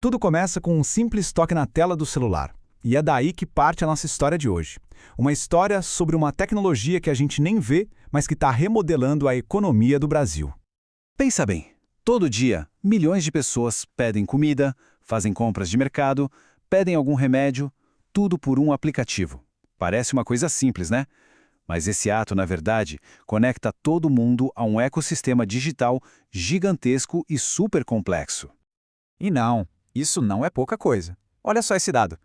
Tudo começa com um simples toque na tela do celular. E é daí que parte a nossa história de hoje. Uma história sobre uma tecnologia que a gente nem vê, mas que está remodelando a economia do Brasil. Pensa bem, todo dia, milhões de pessoas pedem comida, fazem compras de mercado, pedem algum remédio, tudo por um aplicativo. Parece uma coisa simples, né? Mas esse ato, na verdade, conecta todo mundo a um ecossistema digital gigantesco e super complexo. E não, isso não é pouca coisa. Olha só esse dado.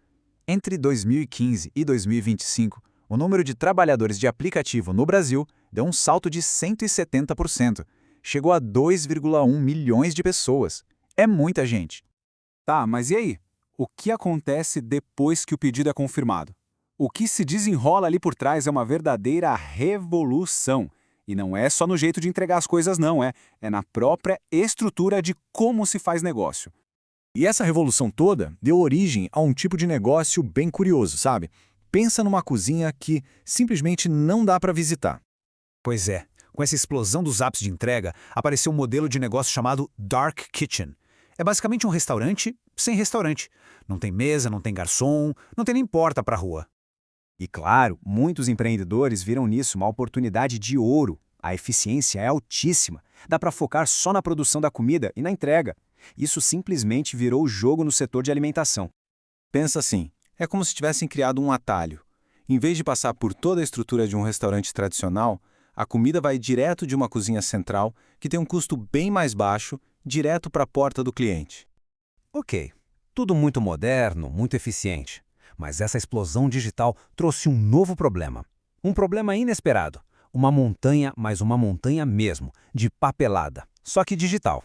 Entre 2015 e 2025, o número de trabalhadores de aplicativo no Brasil deu um salto de 170%. Chegou a 2,1 milhões de pessoas. É muita gente. Tá, mas e aí? O que acontece depois que o pedido é confirmado? O que se desenrola ali por trás é uma verdadeira revolução. E não é só no jeito de entregar as coisas, não, é na própria estrutura de como se faz negócio. E essa revolução toda deu origem a um tipo de negócio bem curioso, sabe? Pensa numa cozinha que simplesmente não dá para visitar. Pois é, com essa explosão dos apps de entrega, apareceu um modelo de negócio chamado Dark Kitchen. É basicamente um restaurante sem restaurante. Não tem mesa, não tem garçom, não tem nem porta para a rua. E claro, muitos empreendedores viram nisso uma oportunidade de ouro. A eficiência é altíssima. Dá para focar só na produção da comida e na entrega. Isso simplesmente virou o jogo no setor de alimentação. Pensa assim, é como se tivessem criado um atalho. Em vez de passar por toda a estrutura de um restaurante tradicional, a comida vai direto de uma cozinha central, que tem um custo bem mais baixo, direto para a porta do cliente. Ok, tudo muito moderno, muito eficiente. Mas essa explosão digital trouxe um novo problema. Um problema inesperado. Uma montanha, mas uma montanha mesmo, de papelada, só que digital.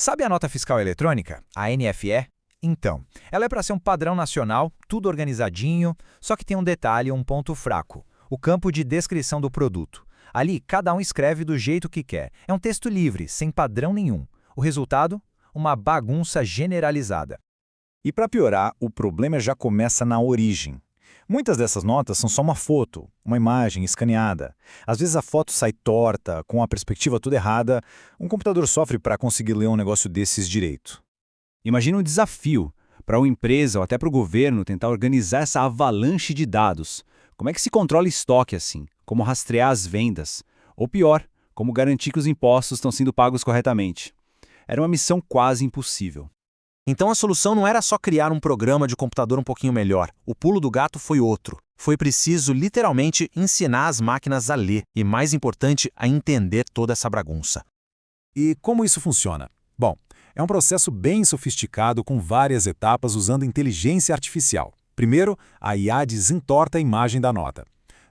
Sabe a nota fiscal eletrônica, a NFE? Então, ela é para ser um padrão nacional, tudo organizadinho, só que tem um detalhe, um ponto fraco: o campo de descrição do produto. Ali, cada um escreve do jeito que quer. É um texto livre, sem padrão nenhum. O resultado? Uma bagunça generalizada. E para piorar, o problema já começa na origem. Muitas dessas notas são só uma foto, uma imagem escaneada. Às vezes a foto sai torta, com a perspectiva toda errada. Um computador sofre para conseguir ler um negócio desses direito. Imagina um desafio para uma empresa ou até para o governo tentar organizar essa avalanche de dados. Como é que se controla estoque assim? Como rastrear as vendas? Ou pior, como garantir que os impostos estão sendo pagos corretamente? Era uma missão quase impossível. Então a solução não era só criar um programa de computador um pouquinho melhor. O pulo do gato foi outro. Foi preciso, literalmente, ensinar as máquinas a ler e, mais importante, a entender toda essa bagunça. E como isso funciona? Bom, é um processo bem sofisticado com várias etapas usando inteligência artificial. Primeiro, a IA desentorta a imagem da nota.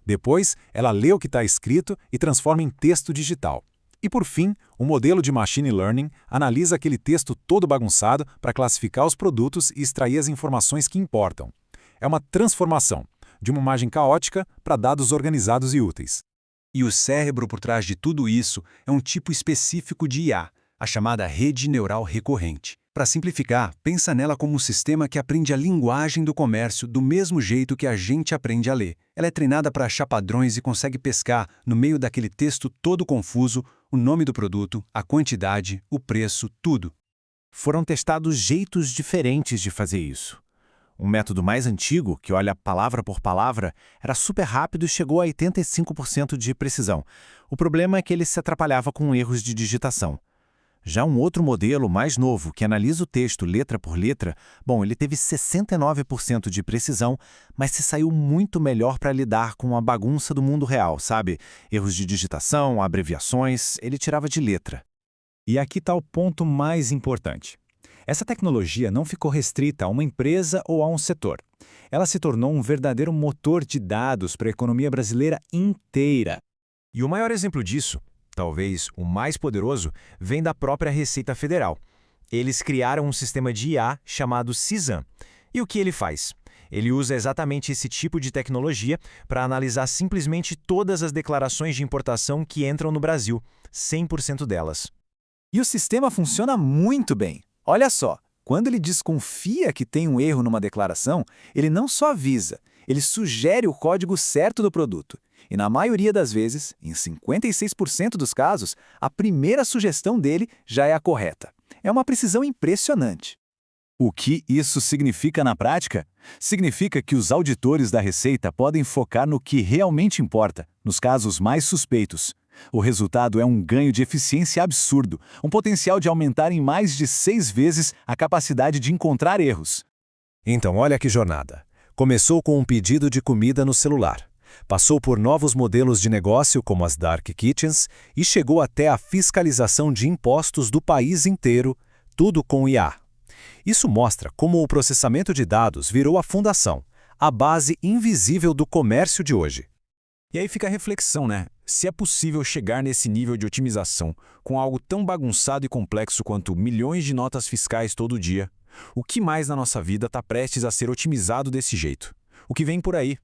Depois, ela lê o que está escrito e transforma em texto digital. E por fim, um modelo de machine learning analisa aquele texto todo bagunçado para classificar os produtos e extrair as informações que importam. É uma transformação, de uma imagem caótica para dados organizados e úteis. E o cérebro por trás de tudo isso é um tipo específico de IA, a chamada rede neural recorrente. Para simplificar, pensa nela como um sistema que aprende a linguagem do comércio do mesmo jeito que a gente aprende a ler. Ela é treinada para achar padrões e consegue pescar, no meio daquele texto todo confuso, o nome do produto, a quantidade, o preço, tudo. Foram testados jeitos diferentes de fazer isso. Um método mais antigo, que olha palavra por palavra, era super rápido e chegou a 85% de precisão. O problema é que ele se atrapalhava com erros de digitação. Já um outro modelo mais novo, que analisa o texto letra por letra, bom, ele teve 69% de precisão, mas se saiu muito melhor para lidar com a bagunça do mundo real, sabe? Erros de digitação, abreviações, ele tirava de letra. E aqui está o ponto mais importante. Essa tecnologia não ficou restrita a uma empresa ou a um setor. Ela se tornou um verdadeiro motor de dados para a economia brasileira inteira. E o maior exemplo disso, talvez o mais poderoso, vem da própria Receita Federal. Eles criaram um sistema de IA chamado CISAM. E o que ele faz? Ele usa exatamente esse tipo de tecnologia para analisar simplesmente todas as declarações de importação que entram no Brasil, 100% delas. E o sistema funciona muito bem. Olha só, quando ele desconfia que tem um erro numa declaração, ele não só avisa, ele sugere o código certo do produto. E na maioria das vezes, em 56% dos casos, a primeira sugestão dele já é a correta. É uma precisão impressionante. O que isso significa na prática? Significa que os auditores da Receita podem focar no que realmente importa, nos casos mais suspeitos. O resultado é um ganho de eficiência absurdo, um potencial de aumentar em mais de 6 vezes a capacidade de encontrar erros. Então, olha que jornada. Começou com um pedido de comida no celular. Passou por novos modelos de negócio, como as Dark Kitchens, e chegou até a fiscalização de impostos do país inteiro, tudo com IA. Isso mostra como o processamento de dados virou a fundação, a base invisível do comércio de hoje. E aí fica a reflexão, né? Se é possível chegar nesse nível de otimização com algo tão bagunçado e complexo quanto milhões de notas fiscais todo dia, o que mais na nossa vida está prestes a ser otimizado desse jeito? O que vem por aí?